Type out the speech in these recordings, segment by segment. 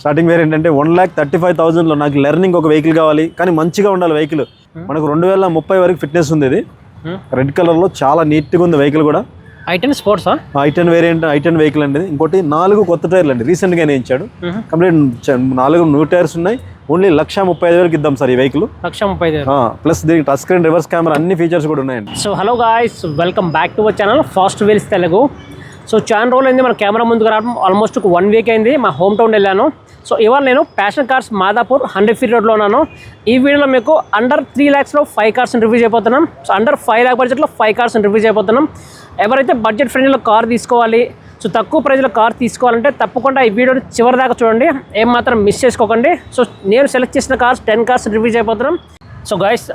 Starting variant అంటే 1,35,000లో నాకు learning ఒక వెహికల్ కావాలి, కానీ మంచిగా ఉండాలి వెహికల్. మనకు 2030 వరకు ఫిట్నెస్ ఉంది. ఇది రెడ్ కలర్ లో చాలా నీట్గా ఉంది వెహికల్ కూడా. i10 sports i10 variant, i10 vehicle అండి. ఇంకోటి 4 కొత్త టైర్లు అండి, రీసెంట్ గానే ఇచ్చాడు. కంప్లీట్ 4 న్యూ టైర్స్ ఉన్నాయి. ఓన్లీ 1,35,000 వరకు ఇద్దాం సార్ ఈ వెహికల్. 1,35,000 ప్లస్ దీనికి టచ్ స్క్రీన్, రివర్స్ కెమెరా అన్ని ఫీచర్స్ కూడా ఉన్నాయండి. So hello guys, welcome back to our channel fast wheels Telugu. So చాలా రోజులు అయింది మన కెమెరా ముందుకు రావడం, ఆల్మోస్ట్ ఒక 1 వీక్ అయింది. మా హోమ్ టౌన్ వెళ్ళాను. సో ఇవాళ నేను ప్యాషన్ కార్స్ మాదాపూర్ 100 ఫీట్ రోడ్లో ఉన్నాను. ఈ వీడియోలో మీకు అండర్ 3 lakhsలో 5 కార్స్ని రివ్యూ చేయబోతున్నాం. సో అండర్ 5 lakh బడ్జెట్లో 5 కార్స్ని రివ్యూ చేయబోతున్నాం. ఎవరైతే బడ్జెట్ ఫ్రెండ్లీలో కార్ తీసుకోవాలి, సో తక్కువ ప్రైస్లో కార్ తీసుకోవాలంటే తప్పకుండా ఈ వీడియోని చివరి దాకా చూడండి, ఏం మాత్రం మిస్ చేసుకోకండి. సో నేను సెలెక్ట్ చేసిన కార్స్ 10 కార్స్ రివ్యూ చేయబోతున్నాం. సో గైస్,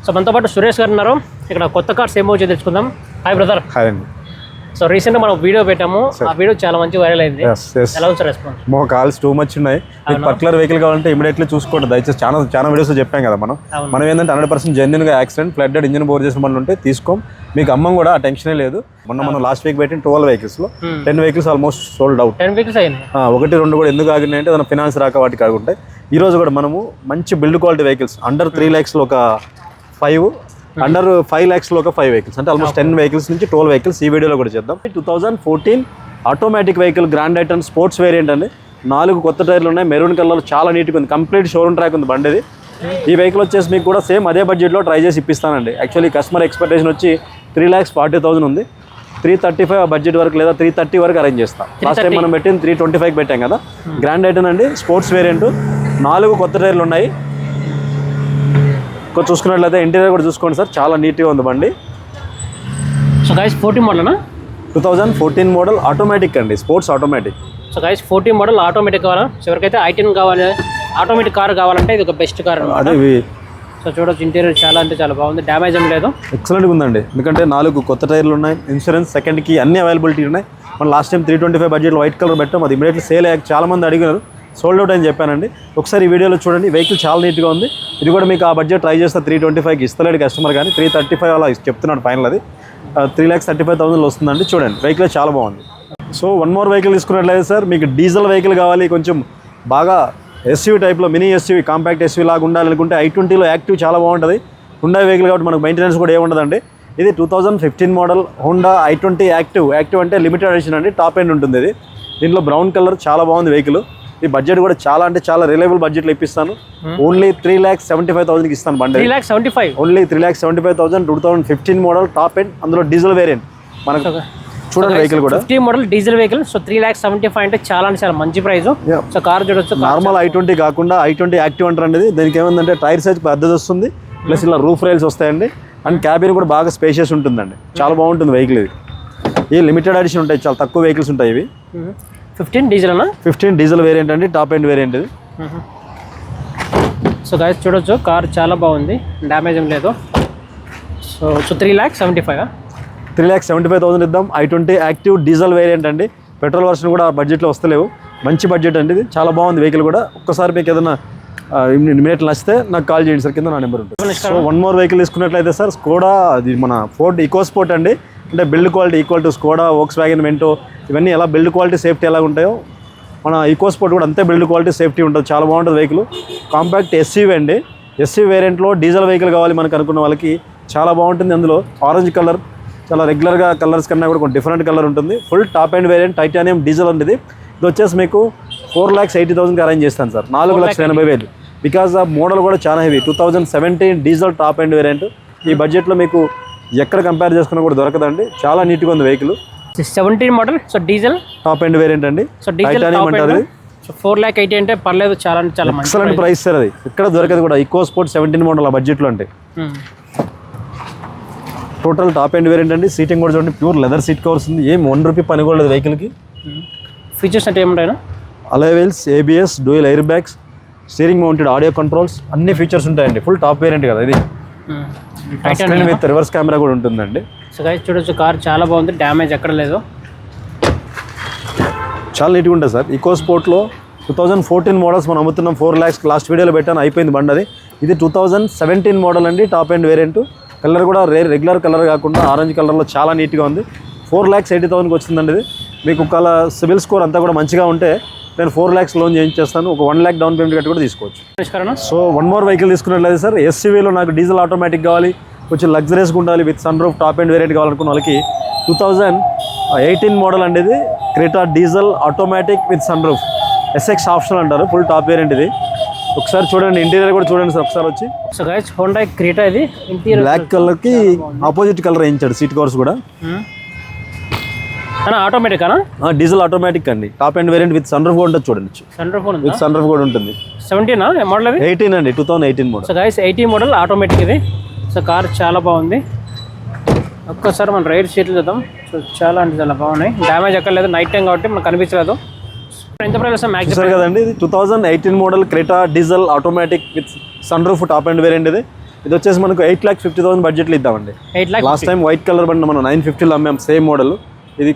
సో మనతో పాటు సురేష్ గారు ఉన్నారు. ఇక్కడ కొత్త కార్స్ ఏమో తెలుసుకుందాం. Hi brother. హాయ్ అండి. సో రీసెంట్గా మనం వీడియో పెట్టాము, ఆ వీడియో చాలా మంచి వైరల్ అయింది. ఎలా ఉంది సార్ రెస్పాన్స్? మా కాల్స్ టూ మచ్ ఉన్నాయి. మీకు పర్టికులర్ వెహికల్ కావాలంటే ఇమీడియట్లీ చూసుకోండి దయచేసి. చాలా వీడియోస్ చెప్పాం కదా మనం ఏంటంటే 100% జెన్యున్గా యాక్సిడెంట్, ఫ్లడ్డెడ్, ఇంజిన్ బోర్ చేసిన పనులు ఉంటే తీసుకోం. మీకు అమ్మం కూడా ఆ టెన్షనే లేదు. మనం లాస్ట్ వీక్ పెట్టిన 12 వెహికల్స్లో 10 vehicles almost sold out. 10 vehicles అయినాయి. 1-2 కూడా ఎందుకు ఆగినాయి అంటే ఏదైనా ఫినాన్స్ రాక వాటికి ఆగుంటాయి. ఈ రోజు కూడా మనము మంచి బిల్డ్ క్వాలిటీ వెహికల్స్ అండర్ 3 lakhsలో ఒక 5, అండర్ 5 lakhsలో ఒక 5 వెహికల్స్, అంటే ఆల్మోస్ట్ 10 వెహికల్స్ నుంచి 12 వెహికల్స్ ఈ వీడియోలో కూడా చేద్దాం. 2014 automatic vehicle grand ఐటన్ sports variant అండి. 4 కొత్త టైర్లు ఉన్నాయి, మెరూన్ కలర్, చాలా నీట్గా ఉంది. కంప్లీట్ షోరూమ్ ట్రాక్ ఉంది బండి. ఈ వెహికల్ వచ్చేసి మీకు కూడా సేమ్ అదే బడ్జెట్లో ట్రై చేసి ఇప్పిస్తానండి. యాక్చువల్లీ కస్టమర్ ఎక్స్పెక్టేషన్ వచ్చి 3,40,000 ఉంది. 335 ఆ బడ్జెట్ వరకు లేదా 330 వరకు అరేంజ్ చేస్తాం. లాస్ట్ టైం మనం పెట్టింది 325 పెట్టాం కదా. గ్రాండ్ ఐటన్ అండి, స్పోర్ట్స్ వేరియంట్, 4 కొత్త టైర్లు ఉన్నాయి. చూసుకున్నట్లయితే ఇంటీరియర్ కూడా చూసుకోండి సార్, చాలా నీట్గా ఉంది బండి. So guys 14 model 2014 model automatic అండి, sports automatic. So guys 14 model automatic కావాలా? సో ఎవరికైతే i10 కావాలి, ఆటోమేటిక్ కార్ కావాలంటే ఇది ఒక బెస్ట్ కార్ అదే. సో చూడొచ్చు, ఇంటీరియర్ చాలా అంటే చాలా బాగుంది, డ్యామేజ్ ఏం లేదు, ఎక్సలెంట్గా ఉందండి. ఎందుకంటే 4 కొత్త టైర్లు ఉన్నాయి, ఇన్సూరెన్స్ సెకండ్కి అన్ని అవైలబిలిటీ ఉన్నాయి. మనం లాస్ట్ టైం 325 బడ్జెట్లో వైట్ కలర్ పెట్టాం, అది ఇమీడియట్లీ సేల్ అయ్యాక చాలా మంది అడిగినారు, సోల్డ్ అవుట్ అని చెప్పానండి. ఒకసారి ఈ వీడియోలో చూడండి, వెహికల్ చాలా నీట్గా ఉంది. ఇది కూడా మీకు ఆ బడ్జెట్ ట్రై చేస్తే 325కి ఇస్తలేడు కస్టమర్, కానీ 335 అలా చెప్తున్నాడు ఫైనల్. అది 3,35,000 వస్తుందండి. చూడండి వెహికల్ చాలా బాగుంది. సో 1 more వెహికల్ తీసుకున్నట్లయితే సార్, మీకు డీజిల్ వెహికల్ కావాలి, కొంచెం బాగా ఎస్యూవీ టైప్లో, మినీ ఎస్యూవీ, కాంపాక్ట్ ఎస్యూవీ లాగా ఉండాలనుకుంటే i20లో యాక్టివ్ చాలా బాగుంటుంది. హుండా వెహికల్ కాబట్టి మనకు మెయింటెనెన్స్ కూడా ఏముండదండి. ఇది 2015 model Honda i20 active. Active అంటే లిమిటెడ్ ఎడిషన్ అండి, టాప్ ఎండ్ ఉంటుంది. ఇది దీంట్లో బ్రౌన్ కలర్ చాలా బాగుంది వెహికల్. ఈ బడ్జెట్ కూడా చాలా అంటే చాలా రిలయబుల్ బడ్జెట్లో ఇప్పిస్తాను. ఓన్లీ 3,75,000కి ఇస్తాను బండి. 3,75,000 ఓన్లీ 3,75,000. 2015 మోడల్ టాప్ ఎండ్, అందులో డీజిల్ వేరియంట్. మనకు చూడండి వెహికల్ కూడా 15 మోడల్ డీజిల్ వెహికల్. సో 3,75,000 అంటే చాలా అంటే చాలా మంచి ప్రైస్. సో కార్ చూడొచ్చు, నార్మల్ i20 కాకుండా i20 యాక్టివ్ అంటారండి. దీనికి ఏమందంటే టైర్ సైజ్ పెద్దది వస్తుంది, ప్లస్ ఇలా రూఫ్ రైల్స్ వస్తాయండి, అండ్ క్యాబిన్ కూడా బాగా స్పేషియస్ ఉంటుందండి. చాలా బాగుంటుంది వెహికల్. ఇది ఈ లిమిటెడ్ ఎడిషన్ ఉంటాయి, చాలా తక్కువ వెహికల్స్ ఉంటాయి ఇవి. 15 డీజిల్ అన్న, 15 డీజిల్ వేరియంట్ అండి, టాప్ ఎండ్ వేరియంట్ ఇది. సో గైస్ చూడొచ్చు, కార్ చాలా బాగుంది, డ్యామేజ్ ఏం లేదు. సో 3,75,000 3,75,000 ఇద్దాం. i20 యాక్టివ్ డీజిల్ వేరియంట్ అండి. పెట్రోల్ వర్షన్ కూడా ఆ బడ్జెట్లో వస్తలేవు, మంచి బడ్జెట్ అండి. ఇది చాలా బాగుంది వెహికల్ కూడా. ఒక్కసారి మీకు ఏదైనా ఇమీడియట్ నచ్చితే నాకు కాల్ చేయండి సార్, కింద నా నెంబర్ ఉంటుంది. సో 1 more వెహికల్ తీసుకున్నట్లయితే సార్, స్కోడా, అది మన ఫోర్డ్ ఈకోస్పోర్ట్ అండి. అంటే build quality equal to Skoda, Volkswagen Vento, ఇవన్నీ ఎలా బిల్డ్ క్వాలిటీ సేఫ్టీ ఎలా ఉంటాయో మన ఈకోస్పోర్ట్ కూడా అంతే బిల్డ్ క్వాలిటీ సేఫ్టీ ఉంటుంది. చాలా బాగుంటుంది వెహికల్. కాంపాక్ట్ ఎస్యూవీ అండి. ఎస్యూవీ వేరియంట్లో డీజిల్ వెహికల్ కావాలి మనకు అనుకున్న వాళ్ళకి చాలా బాగుంటుంది. అందులో ఆరెంజ్ కలర్, చాలా రెగ్యులర్గా కలర్స్ కన్నా కూడా కొంచెం డిఫరెంట్ కలర్ ఉంటుంది. Full top and variant, titanium diesel ఉంటుంది. ఇది వచ్చేసి మీకు 4,80,000కి అరేంజ్ చేస్తాను సార్. 4,80,000. బికాజ్ ఆ మోడల్ కూడా చాలా heavy. 2017 diesel top and variant. ఈ బడ్జెట్లో మీకు ఎక్కడ కంపేర్ చేసుకున్నా కూడా దొరకదండి. చాలా నీట్గా ఉంది vehicle. 17 model, so diesel top end variant అండి. సో టైటానియం అంటారు. సో 4,80,000 అంటే పర్లేదు, చాలా అంటే చాలా ఎక్సలెంట్ ప్రైస్ సార్. అది ఇక్కడ దొరకదు కూడా. ఈకోస్పోర్ట్ 17 మోడల్ ఆ బడ్జెట్లో అంటే. టోటల్ టాప్ ఎండ్ వేరియంట్ అండి. సీటింగ్ కూడా చూడండి, ప్యూర్ లెదర్ సీట్ కవర్స్ ఉంది. ఏం ₹1 పని కూడా లేదు వెహికల్కి. ఫీచర్స్ అంటే ఏముంటాయి? Alloy wheels, ABS, dual air bags, steering mounted audio controls, అన్ని ఫీచర్స్ ఉంటాయండి. ఫుల్ టాప్ వేరియంట్ కదా ఇది. విత్ రివర్స్ కెమెరా కూడా ఉంటుందండి. సో గైస్ చూడొచ్చు, కార్ చాలా బాగుంది, డ్యామేజ్ ఎక్కడ లేదు, చాలా నీట్గా ఉంటుంది సార్. ఈకోస్పోర్ట్లో 2014 మోడల్స్ మనం అమ్ముతున్నాం 4 lakhs. లాస్ట్ వీడియోలో పెట్టాను, అయిపోయింది బండి అది. ఇది 2017 మోడల్ అండి, టాప్ ఎండ్ వేరియంట్. కలర్ కూడా రెగ్యులర్ కలర్ కాకుండా ఆరెంజ్ కలర్లో చాలా నీట్గా ఉంది. 4,80,000కి వచ్చిందండి ఇది. మీకు ఒకవేళ సివిల్ స్కోర్ అంతా కూడా మంచిగా ఉంటే నేను 4 lakhs లోన్ చేయించేస్తాను. ఒక 1 lakh డౌన్ పేమెంట్ కట్టి కూడా తీసుకోవచ్చు. నమస్కారం. సో వన్ మోర్ వెహికల్ తీసుకున్నట్లయితే సార్ ఎస్యూవీలో నాకు డీజిల్ ఆటోమేటిక్ కావాలి, కొంచెం లగ్జరీస్గా ఉండాలి, with sunroof top and variant కావాలనుకున్న వాళ్ళకి 2018 మోడల్ అండి ఇది. Creta diesel automatic with sunroof, SX optional అంటారు, ఫుల్ టాప్ వేరియంట్ ఇది. ఒకసారి చూడండి, ఇంటీరియర్ కూడా చూడండి సార్ ఒకసారి వచ్చి. సో గైస్ హోండా క్రెటా ఇది ఇంటీరియర్ బ్లాక్ కలర్కి ఆపోజిట్ కలర్ వేయించాడు సీట్ కవర్స్ కూడా. ఆటోమేటిక్ అనా? డీజిల్ ఆటోమేటిక్ అండి, top and variant with sunroof కూడా ఉంటుంది చూడండి. Sunroof with sunroof కూడా ఉంటుంది. 17 మోడల్ అది? 18 అండి, 2018 model. So guys 18 model automatic ఇది. సో కార్ చాలా బాగుంది. ఒక్కసారి మనం రైడ్ సీట్లు చూద్దాం. సో చాలా అంటే చాలా బాగున్నాయి, డ్యామేజ్ ఎక్కర్లేదు, నైట్ టైం కాబట్టి మనకు కనిపించలేదు. ఎంత ప్రైస్ చూసారు కదండి, ఇది 2018 model Creta diesel automatic with sunroof top and variant ఇది. ఇది వచ్చేసి మనకు 8,50,000 బడ్జెట్లో ఇద్దామండి. 8 lakhs. Last time white colour బండి మనం 950లో అమ్మాం సేమ్ మోడల్. ఇది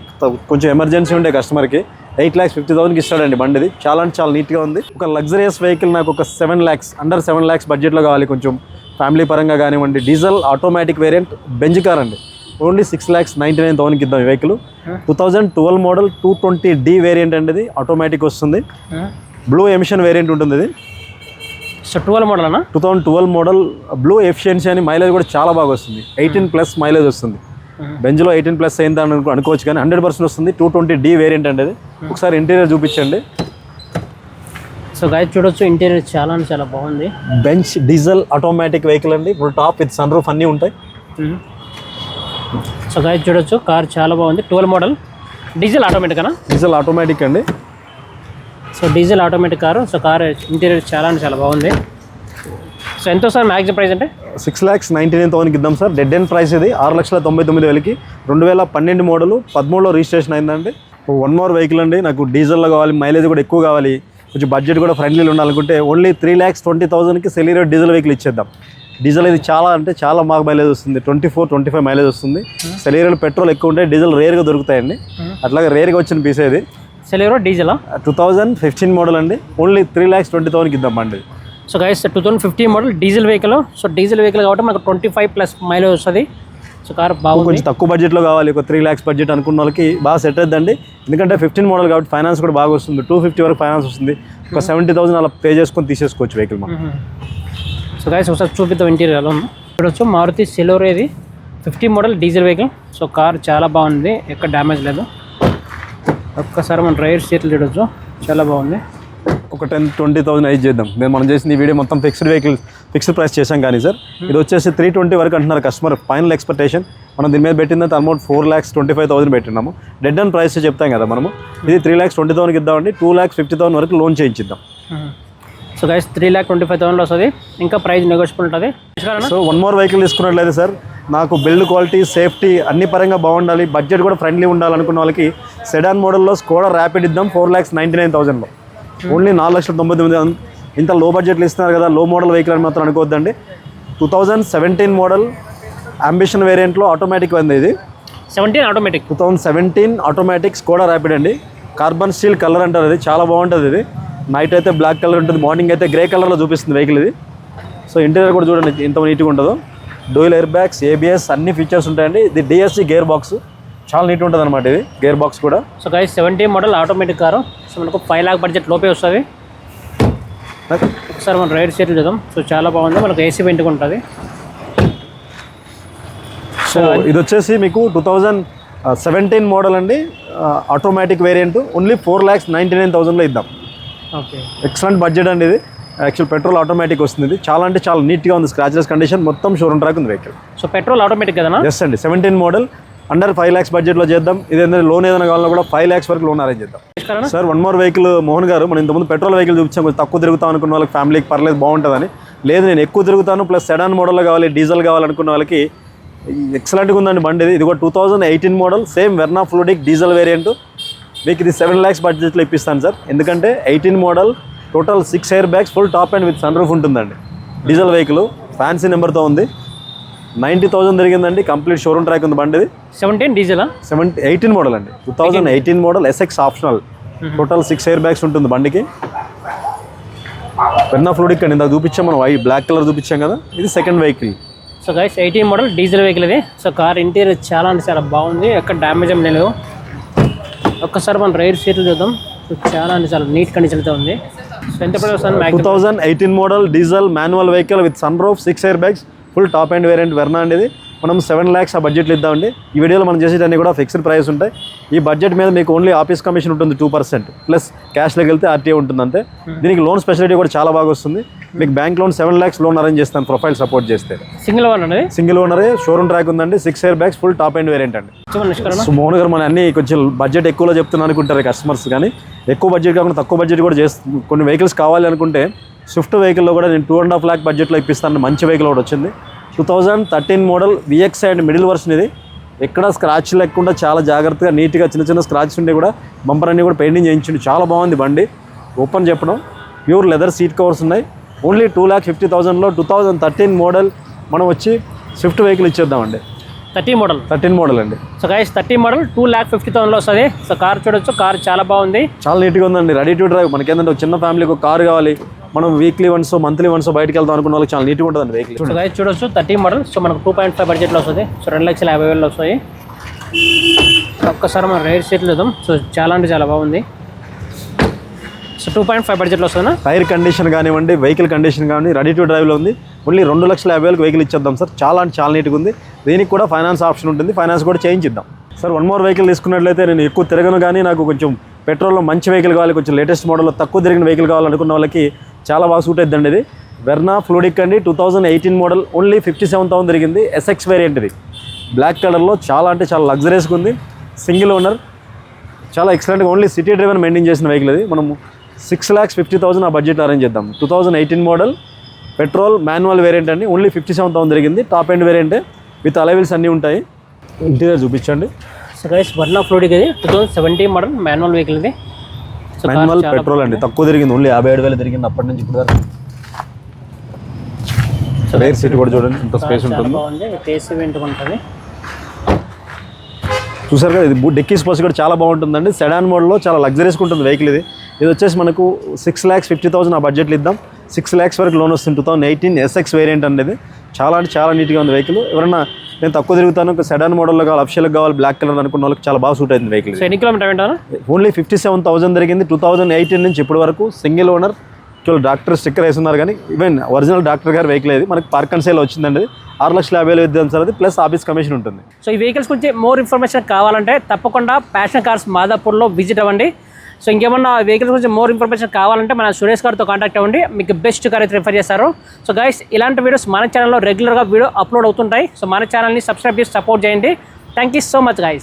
కొంచెం ఎమర్జెన్సీ ఉండే కస్టమర్కి 8,50,000కి ఇస్తాడండి బండి. ఇది చాలా అంటే చాలా నీట్గా ఉంది. ఒక లగ్జరియస్ వెహికల్ నాకు ఒక 7 lakhs, అండర్ 7 lakhs బడ్జెట్లో కావాలి, కొంచెం ఫ్యామిలీ పరంగా కానివ్వండి. Diesel automatic variant Benz car అండి, ఓన్లీ 6,99,000కి ఇద్దాం ఈ వెహికల్. 2012 మోడల్ 220D వేరియంట్ అండి, ఇది ఆటోమేటిక్ వస్తుంది. బ్లూ ఎమిషన్ వేరియంట్ ఉంటుంది ఇది. సో 12 మోడల్ అన్న? 2012 మోడల్ బ్లూ ఎఫిషియన్సీ అని, మైలేజ్ కూడా చాలా బాగా వస్తుంది, 18+ మైలేజ్ వస్తుంది. బెంజ్లో 18+ అయిందని అనుకోవచ్చు, కానీ 100% వస్తుంది. 220D వేరియంట్ అండి ఇది. ఒకసారి ఇంటీరియర్ చూపించండి. సో గైస్ చూడొచ్చు, ఇంటీరియర్ చాలా అంటే చాలా బాగుంది. బెంచ్ డీజిల్ ఆటోమేటిక్ వెహికల్ అండి, full top with sunroof అన్నీ ఉంటాయి. సో గైస్ చూడొచ్చు, కార్ చాలా బాగుంది. 12 మోడల్ డీజిల్ ఆటోమేటిక్ అనా? డీజిల్ ఆటోమేటిక్ అండి. So diesel automatic car. So car interior చాలా అంటే చాలా బాగుంది. సో ఎంత సార్ మ్యాక్సిమం ప్రైస్ అంటే? 6,99,000కి ఇద్దాం సార్. డెడ్ ఎండ్ ప్రైస్ ఇది. 6,99,000కి 2012 మోడల్ 13లో రిజిస్ట్రేషన్ అయిందండి. వన్ మోర్ వెహికల్ అండి, నాకు డీజిల్లో కావాలి, మైలేజ్ కూడా ఎక్కువ కావాలి, కొంచెం బడ్జెట్ కూడా ఫ్రెండ్లీలో ఉండాలనుకుంటే ఓన్లీ 3,20,000కి సెలీరో డీజిల్ వెహికల్ ఇచ్చేద్దాం. డీజిల్ ఇది చాలా అంటే చాలా బాగా మైలేజ్ వస్తుంది, 24-25 మైలేజ్ వస్తుంది. సెలీరోలో పెట్రోల్ ఎక్కువ ఉంటాయి, డీజిల్ రేర్గా దొరుకుతాయండి. అట్లాగే రేర్గా వచ్చిన పీస్ ఇది. సెలీరో డీజిల్ 2015 మోడల్ అండి, ఓన్లీ 3,20,000కి ఇద్దాం అండి. So guys 2015 model diesel vehicle. So diesel vehicle కాబట్టి మనకు 25+ మైలేజ్ వస్తుంది. సో కార్ బాగుంది. కొంచెం తక్కువ బడ్జెట్లో కావాలి, ఒక 3 lakhs బడ్జెట్ అనుకున్న వాళ్ళకి బాగా సెట్ అవుతుందండి. ఎందుకంటే 15 మోడల్ కాబట్టి ఫైనాన్స్ కూడా బాగా వస్తుంది, 250 వరకు ఫైనాన్స్ వస్తుంది. ఒక 70,000 అలా పే చేసుకొని తీసేసుకోవచ్చు వెహికల్ మనం. సో గైస్ ఒకసారి చూపిద్దాం ఇంటీరియర్ ఎలా ఉంది. చూడొచ్చు, మారుతి సెలోరో ఇది 15 model diesel vehicle. So car చాలా బాగుంది, ఎక్కడ డ్యామేజ్ లేదు. ఒక్కసారి మనం రైడ్ సీట్లు చూడొచ్చు, చాలా బాగుంది. ఒక 10-20,000 ఐజ్ చేద్దాం. మనం చేసిన ఈ వీడియో మొత్తం ఫిక్స్డ్ వెహికల్, ఫిక్స్డ్ ప్రైస్ చేసాం కానీ సార్, ఇది వచ్చేసి 320 వరకు అంటున్నారు కస్టమర్. ఫైనల్ ఎక్స్పెక్టేషన్ మనం దీని మీద పెట్టిందంటే అమౌంట్ 4,25,000 పెట్టినాము. డెడ్ అండ్ ప్రైస్ చెప్తాం కదా మనము. ఇది 3,20,000కి ఇద్దామండి. 2,50,000 వరకు లోన్ చేయించిద్దాం. సో గైస్ 3,25,000 వస్తుంది, ఇంకా ప్రైస్ నెగోషియబుల్ ఉంటుంది. సో వన్ మోర్ వెహికల్ తీసుకున్నట్లయితే సార్, నాకు బిల్డ్ క్వాలిటీ, సేఫ్టీ అన్ని పరంగా బాగుండాలి, బడ్జెట్ కూడా ఫ్రెండ్లీ ఉండాలనుకున్న వాళ్ళకి సెడాన్ మోడల్లో స్కోడా ర్యాపిడ్ ఇద్దాం. 4,99,000లో ఓన్లీ 4,99,000. ఇంత లో బడ్జెట్లు ఇస్తున్నారు కదా, లో మోడల్ వెహికల్ అని మాత్రం అనుకోవద్దండి. 2017 మోడల్ అంబిషన్ వేరియంట్లో ఆటోమేటిక్ ఉంది ఇది. 17 ఆటోమేటిక్, 2017 ఆటోమేటిక్ స్కోడా ర్యాపిడ్ అండి. కార్బన్ స్టీల్ కలర్ అంటారు, ఇది చాలా బాగుంటుంది. ఇది నైట్ అయితే బ్లాక్ కలర్ ఉంటుంది, మార్నింగ్ అయితే గ్రే కలర్లో చూపిస్తుంది వెహికల్ ఇది. సో ఇంటీరియర్ కూడా చూడండి ఎంత నీట్గా ఉంటుందో. డ్యూయల్ ఎయిర్ బ్యాగ్స్, ABS అన్ని ఫీచర్స్ ఉంటాయండి. ఇది DSG గేర్ బాక్స్, చాలా నీట్గా ఉంటుంది అనమాట ఇది గేర్ బాక్స్ కూడా. So guys 17 model automatic car. So మనకు 5 lakh బడ్జెట్ లోపే వస్తుంది. ఒకసారి మనం రైడ్ సీట్లు చూద్దాం. సో చాలా బాగుంది, మనకు AC వెంట్గా ఉంటుంది. సో ఇది వచ్చేసి మీకు 2017 మోడల్ అండి, ఆటోమేటిక్ వేరియంట్. ఓన్లీ 4,99,000లో ఇద్దాం. ఓకే, ఎక్సలెంట్ బడ్జెట్ అండి ఇది. యాక్చువల్ పెట్రోల్ ఆటోమేటిక్ వస్తుంది. ఇది చాలా అంటే చాలా నీట్గా ఉంది, స్క్రాచెస్ కండిషన్, మొత్తం షోరూమ్ ట్రాక్ ఉంది వెహికల్. సో పెట్రోల్ ఆటోమేటిక్ కదా? ఎస్ అండి, 17 మోడల్ అండర్ 5 lakhs బడ్జెట్లో చేద్దాం. ఇది ఏంటంటే లోన్ ఏదైనా కావాలన్నా కూడా 5 lakhs వరకు లోన్ అరేంజ్ చేద్దాం. Sir one more vehicle Mohan గారు, మనం ఇంతకుముందు పెట్రోల్ వెహికల్ చూపించాం, కొంచెం తక్కువ తిరుగుతాం అనుకున్న వాళ్ళకి, ఫ్యామిలీకి పర్లేదు బాగుంటుందని. లేదు నేను ఎక్కువ తిరుగుతాను ప్లస్ సెడాన్ మోడల్లో కావాలి, డీజిల్ కావాలనుకున్న వాళ్ళకి ఎక్సలెంట్గా ఉందండి బండి. ఇది కూడా 2018 మోడల్, same Verna fluidic diesel variant. మీకు ఇది 7 lakhs బడ్జెట్లో ఇప్పిస్తాను సార్. ఎందుకంటే 18 model, total 6 air bags, full top and with sunroof ఉంటుందండి. డీజిల్ వెహికల్ ఫ్యాన్సీ నెంబర్తో ఉంది. 90,000 తిరిగిందండి, కంప్లీట్ షోరూమ్ ట్రాక్ ఉంది బండి. ఇది 17 డీజిలా? 18 మోడల్ అండి, 2018 model, SX optional. Total 6 air bags ఉంటుంది బండికి. వెర్నా ఫ్లూడిక్ అండి, ఇందాక చూపించాం మనం, బ్లాక్ కలర్ చూపించాం కదా, ఇది second vehicle. So guys 18 model diesel vehicle ఇది. సో కార్ ఇంటీరియర్ చాలా అంటే చాలా బాగుంది, ఎక్కడ డ్యామేజ్ ఏం లేదు. ఒక్కసారి మనం రైడ్ సీట్లు చూద్దాం. సో చాలా అంటే చాలా నీట్ కండిషన్ అయితే ఉంది. సో ఎంత ప్రైస్ వస్తుంది maximum? 2018 model diesel manual vehicle with sunroof 6 air bags full top and variant Verna అండి. ఇది మనం 7 lakhs ఆ బడ్జెట్లో ఇద్దామండి. ఈ వీడియోలో మనం చేసేటన్నీ కూడా ఫిక్స్డ్ ప్రైస్ ఉంటాయి. ఈ బడ్జెట్ మీద మీకు ఓన్లీ ఆఫీస్ కమిషన్ ఉంటుంది 2% ప్లస్ క్యాష్లోకి వెళ్తే ఆర్టీఏ ఉంటుంది అంతే. దీనికి లోన్ స్పెషాలిటీ కూడా చాలా బాగా వస్తుంది. మీకు bank loan 7 lakhs loan arrange చేస్తాను ప్రొఫైల్ సపోర్ట్ చేస్తే. సింగిల్ ఓనర్ అండి? సింగిల్ ఓనరే, షోరూమ్ ట్రాక్ ఉందండి, 6 air bags full top and variant అండి. సో మోహన్ గారు మన అన్ని కొంచెం బడ్జెట్ ఎక్కువలో చెప్తున్నాను అనుకుంటారు కస్టమర్స్, కానీ ఎక్కువ బడ్జెట్ కాకుండా తక్కువ బడ్జెట్ కూడా కొన్ని వెహికల్స్ కావాలి అనుకుంటే స్విఫ్ట్ వెహికల్లో కూడా నేను 2.5 lakh బడ్జెట్లో ఇప్పిస్తాను. మంచి వెహికల్ ఒకటి వచ్చింది 2013 model vx and middle version. ఇది ఎక్కడ స్క్రాచ్ లేకుండా చాలా జాగ్రత్తగా నీట్గా చిన్న స్క్రాచ్ ఉంటే కూడా బంపర్ అన్ని కూడా పెయింటింగ్ చేయించండి. చాలా బాగుంది బండి. ఓపెన్ చెప్పడం ప్యూర్ లెదర్ సీట్ కవర్స్ ఉన్నాయి. ఓన్లీ 2,50,000లో 2013 మోడల్ మనం వచ్చి స్విఫ్ట్ వెహికల్ ఇచ్చేద్దామండి. 13 మోడల్ అండి. సో గైస్ 13 మోడల్ 2,50,000లో వస్తుంది. సో కార్ చూడొచ్చు, కార్ చాలా బాగుంది, చాలా నీట్గా ఉందండి. Ready to drive. మనకి ఏంటంటే ఒక చిన్న ఫ్యామిలీకి ఒక కార్ కావాలి, మనం వీక్లీ వన్స్ మంత్లీ వన్స్ బయటకు వెళ్తాం అనుకున్న వాళ్ళకి చాలా నీట్గా ఉంటుందండి వెహికల్. సో గైస్ చూడొచ్చు 13 మోడల్. సో మనకు 2.5 బడ్జెట్లో వస్తుంది. సో 2,50,000 వస్తాయి. ఒక్కసారి మనం రైట్ సీట్లు చూద్దాం. సో చాలా అంటే చాలా బాగుంది. సో 2.5 బడ్జెట్లో వస్తుందా? టైర్ కండిషన్ కానివ్వండి, వెహికల్ కండిషన్ కానివ్వండి, రెడీ టు డ్రైవ్లో ఉంది. ఓన్లీ 2,50,000 వెహికల్ ఇచ్చేద్దాం సార్. చాలా అంటే చాలా నీట్గా ఉంది. దీనికి కూడా ఫైనాన్స్ ఆప్షన్ ఉంటుంది, ఫైనాన్స్ కూడా చేయించిద్దాం సార్. 1 more వెహికల్ తీసుకున్నట్లయితే నేను ఎక్కువ తిరగను, కానీ నాకు కొంచెం పెట్రోల్లో మంచి వెహికల్ కావాలి, కొంచెం లేటెస్ట్ మోడల్లో తక్కువ తిరిగిన వెహికల్ కావాలనుకున్న వాళ్ళకి చాలా బాగా సూట్ అవుతుందండి. ఇది వెర్నా ఫ్లూడిక్ అండి, 2018 మోడల్, ఓన్లీ 57,000 తిరిగింది. ఎస్ఎక్స్ వేరియంట్ ఇది, బ్లాక్ కలర్లో చాలా అంటే చాలా లగ్జరీస్గా ఉంది. సింగిల్ ఓనర్, చాలా ఎక్సలెంట్గా ఓన్లీ సిటీ డ్రైవర్ మెయింటైన్ చేసిన వెహికల్ ఇది. మనం 6,50,000 ఆ బడ్జెట్ అరేంజ్ చేద్దాం. 2018 మోడల్ పెట్రోల్ మాన్యువల్ వేరియంట్ అండి, ఓన్లీ 57,000 తిరిగింది. టాప్ ఎండ్ వేరియంటే విత్ అలైవిల్స్ అన్నీ ఉంటాయి. ఇంటీరియర్ చూపించండి. సో గైస్ వెర్నా ఫ్లూడిక్ ఇది 2017 మోడల్ మాన్యువల్ వెహికల్ ఇది. మాన్యువల్ పెట్రోల్ అండి, తక్కువ తిరిగింది, ఓన్లీ 57,000 తిరిగింది అప్పటి నుంచి ఇప్పుడు దాకా. రేర్ సీట్ కూడా చూడండి, ఇంత స్పేస్ ఉంటుంది. చూసారు కదా, ఇది డెక్కీ స్పేస్ కూడా చాలా బాగుంటుందండి. సెడాన్ మోడల్లో చాలా లగ్జరీస్గా ఉంటుంది వెహికల్ ఇది. ఇది వచ్చేసి మనకు 6,50,000 ఆ బడ్జెట్లో ఇద్దాం. 6 lakhs వరకు లోన్ వస్తుంది. 2018 ఎస్ఎక్స్ వేరియంట్ అనేది చాలా అంటే చాలా నీట్గా ఉంది వెహికల్. ఎవరైనా నేను తక్కువ తిరుగుతాను, సెడాన్ మోడల్లో కావాలి, అఫిషియల్గా కావాలి, బ్లాక్ కలర్ అనుకున్న వాళ్ళకి చాలా బాగా సూట్ అయింది వెహికల్. ఎన్ని కిలోమీటర్ అంటారు? ఓన్లీ 57,000 తిరిగింది. 2018 నుంచి ఇప్పటి వరకు సింగిల్ ఓనర్. డాక్టర్ స్టిక్కర్ వేస్తున్నారు, కానీ ఈవెన్ ఒరిజినల్ డాక్టర్ గారు వెహికల్ ఇది. మనకి పార్క్ అండ్ సేల్ వచ్చిందండి. 6,50,000 ఇద్దాం సార్. అది ప్లస్ ఆఫీస్ కమిషన్ ఉంటుంది. సో ఈ వెహికల్స్ గురించి మోర్ ఇన్ఫర్మేషన్ కావాలంటే తప్పకుండా ప్యాషన్ కార్స్ మాదాపూర్లో విజిట్ అవ్వండి. సో ఇంకేమన్నా వెహికల్స్ గురించి మోర్ ఇన్ఫర్మేషన్ కావాలంటే మన సురేష్ గారితో కాంటాక్ట్ అవ్వండి, మీకు బెస్ట్ కార్ అయితే రిఫర్ చేస్తారు. సో గైస్ ఇలాంటి వీడియోస్ మన ఛానల్లో రెగ్యులర్గా వీడియో అప్లోడ్ అవుతుంటాయి. సో మన ఛానల్ని సబ్స్క్రైబ్ చేసి సపోర్ట్ చేయండి. Thank you so much guys.